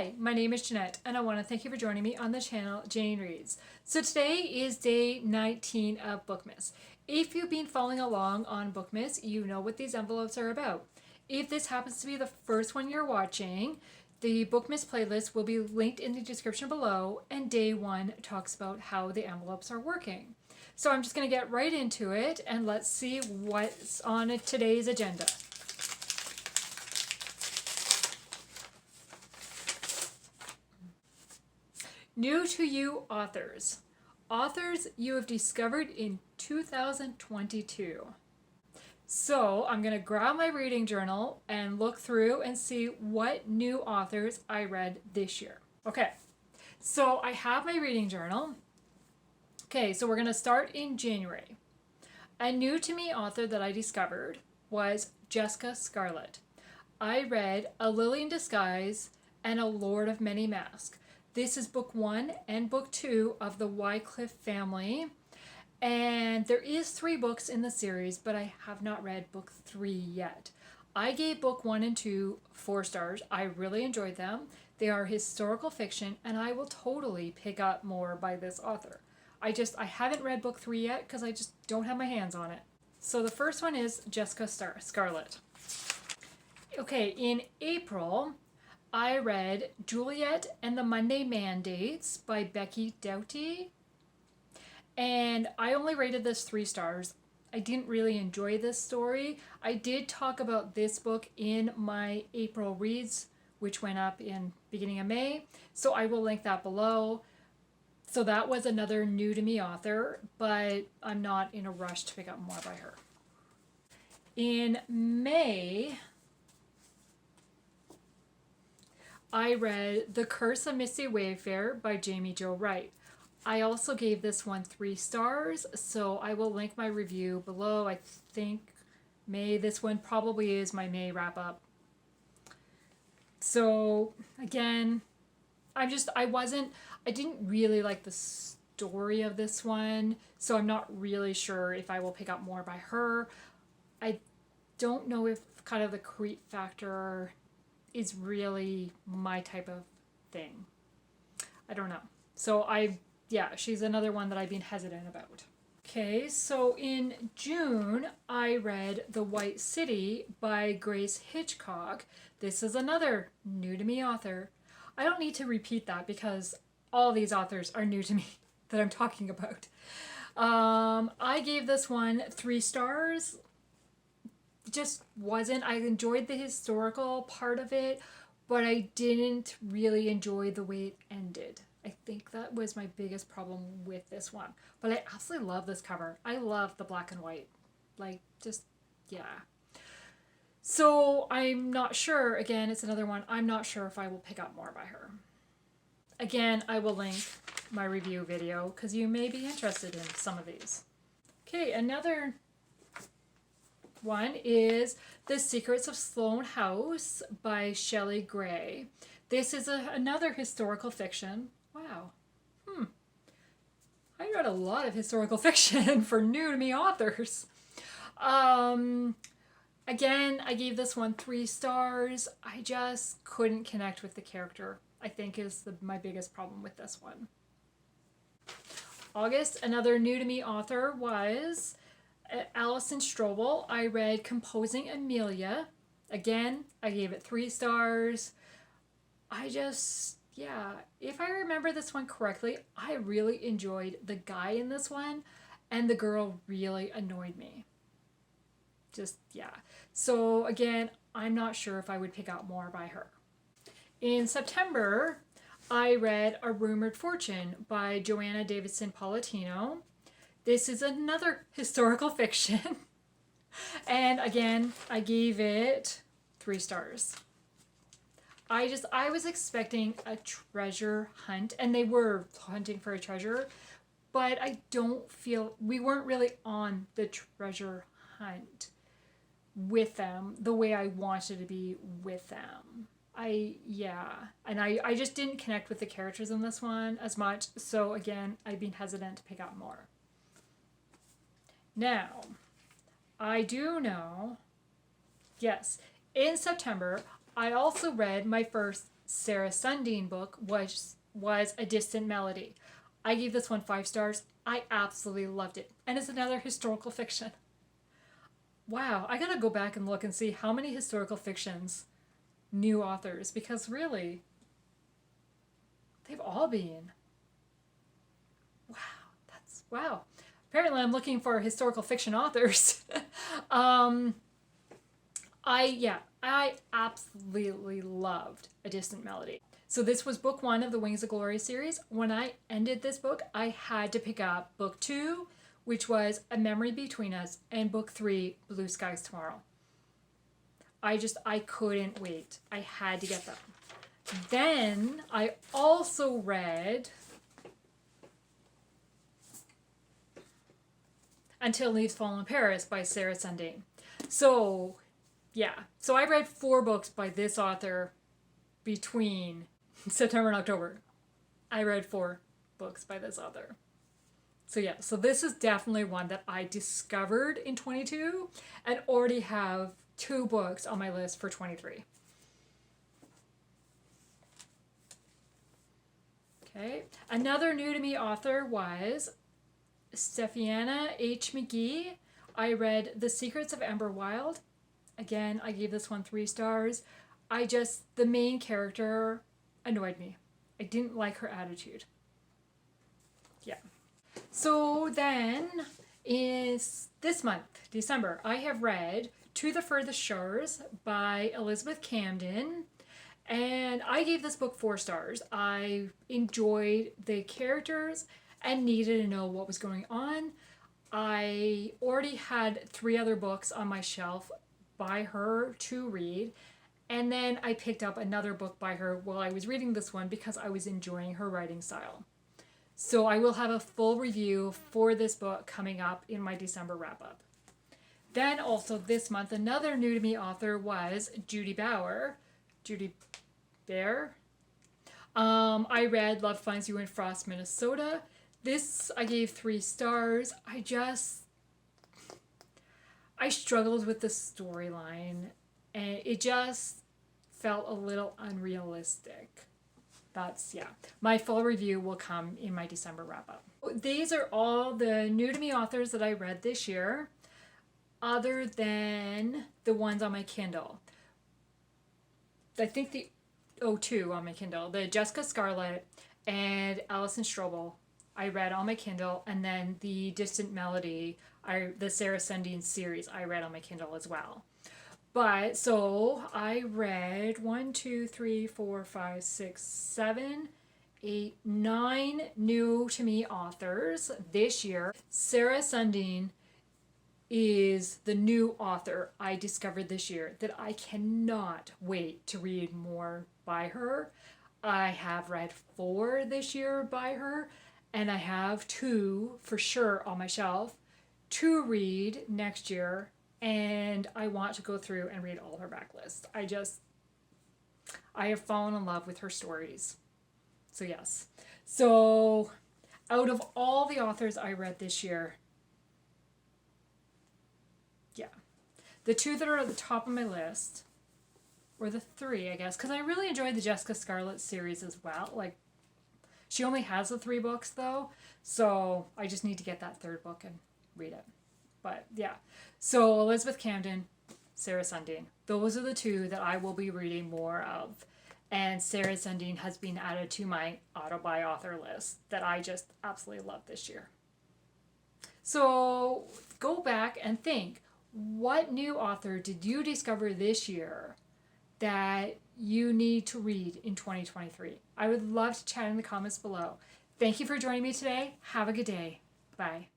Hi, my name is Jeanette, and I want to thank you for joining me on the channel Jane Reads. So today is day 19 of Bookmas. If you've been following along on Bookmas, you know what these envelopes are about. If this happens to be the first one you're watching, the Bookmas playlist will be linked in the description below, and day 1 talks about how the envelopes are working. So I'm just going to get right into it, and let's see what's on today's agenda. New to you authors. Authors you have discovered in 2022. So I'm going to grab my reading journal and look through and see what new authors I read this year. Okay, so I have my reading journal. Okay, so we're going to start in January. A new to me author that I discovered was Jessica Scarlett. I read A Lily in Disguise and A Lord of Many Masks. This is book 1 and book 2 of the Wycliffe family. And there is 3 books in the series, but I have not read book 3 yet. I gave book 1 and 2 4 stars. I really enjoyed them. They are historical fiction, and I will totally pick up more by this author. I haven't read book 3 yet because I just don't have my hands on it. So the first one is Jessica Scarlett. Okay, in April, I read Juliet and the Monday Mandates by Becky Doughty. And I only rated this 3 stars. I didn't really enjoy this story. I did talk about this book in my April reads, which went up in beginning of May. So I will link that below. So that was another new to me author, but I'm not in a rush to pick up more by her. In May, I read The Curse of Misty Wayfair by Jamie Jo Wright. I also gave this one 3 stars, so I will link my review below. I think this one probably is my May wrap up. So again, I didn't really like the story of this one, so I'm not really sure if I will pick up more by her. I don't know if kind of the creep factor is really my type of thing. I don't know. So she's another one that I've been hesitant about. Okay, so in June, I read The White City by Grace Hitchcock. This is another new to me author. I don't need to repeat that because all these authors are new to me that I'm talking about. I gave this one 3 stars. Just wasn't. I enjoyed the historical part of it, but I didn't really enjoy the way it ended. I think that was my biggest problem with this one. But I absolutely love this cover. I love the black and white. So I'm not sure. Again, it's another one. I'm not sure if I will pick up more by her. Again, I will link my review video because you may be interested in some of these. Okay, another one is The Secrets of Sloane House by Shelley Gray. This is another historical fiction. Wow. I read a lot of historical fiction for new to me authors. Again, I gave this one 3 stars. I just couldn't connect with the character, I think is my biggest problem with this one. August, another new to me author was Alison Strobel. I read Composing Amelia. Again, I gave it 3 stars. If I remember this one correctly, I really enjoyed the guy in this one, and the girl really annoyed me. So again, I'm not sure if I would pick out more by her. In September, I read A Rumored Fortune by Joanna Davidson Politino. This is another historical fiction. And again, I gave it 3 stars. I was expecting a treasure hunt, and they were hunting for a treasure, but I don't feel, we weren't really on the treasure hunt with them the way I wanted to be with them. And I just didn't connect with the characters in this one as much, so again, I've been hesitant to pick up more. Now, I do know, yes, in September, I also read my first Sarah Sundin book was A Distant Melody. I gave this one 5 stars. I absolutely loved it. And it's another historical fiction. Wow, I gotta go back and look and see how many historical fictions new authors, because really, they've all been. Wow, that's wow. Apparently I'm looking for historical fiction authors. I absolutely loved A Distant Melody. So this was book 1 of the Wings of Glory series. When I ended this book, I had to pick up book 2, which was A Memory Between Us, and book 3, Blue Skies Tomorrow. I couldn't wait. I had to get them. Then I also read Until Leaves Fall in Paris by Sarah Sundin. So, yeah. So I read 4 books by this author between September and October. I read 4 books by this author. So yeah, so this is definitely one that I discovered in 22 and already have 2 books on my list for 23. Okay, another new to me author was Stephiana H. McGee. I read The Secrets of Ember Wild. Again, I gave this one 3 stars. The main character annoyed me. I didn't like her attitude. Yeah. So then, is this month, December, I have read To the Furthest Shores by Elizabeth Camden. And I gave this book 4 stars. I enjoyed the characters and needed to know what was going on. I already had 3 other books on my shelf by her to read. And then I picked up another book by her while I was reading this one because I was enjoying her writing style. So I will have a full review for this book coming up in my December wrap-up. Then also this month, another new to me author was Judy Baer. Judy Baer. I read Love Finds You in Frost, Minnesota. This I gave 3 stars. I struggled with the storyline and it just felt a little unrealistic. My full review will come in my December wrap-up. These are all the new to me authors that I read this year, other than the ones on my Kindle. I think the 2 on my Kindle, the Jessica Scarlett and Alison Strobel, I read on my Kindle, and then the Distant Melody, the Sarah Sundin series, I read on my Kindle as well. But so I read 1, 2, 3, 4, 5, 6, 7, 8, 9 new to me authors this year. Sarah Sundin is the new author I discovered this year that I cannot wait to read more by her. I have read 4 this year by her, and I have 2 for sure on my shelf to read next year. And I want to go through and read all her backlist. I have fallen in love with her stories. So yes. So out of all the authors I read this year, yeah, the 2 that are at the top of my list, or the 3, I guess, because I really enjoyed the Jessica Scarlett series as well. Like, she only has the 3 books though, so I just need to get that 3rd book and read it. But yeah, so Elizabeth Camden, Sarah Sundin. Those are the 2 that I will be reading more of. And Sarah Sundin has been added to my auto-buy author list that I just absolutely love this year. So go back and think, what new author did you discover this year that you need to read in 2023? I would love to chat in the comments below. Thank you for joining me today. Have a good day. Bye.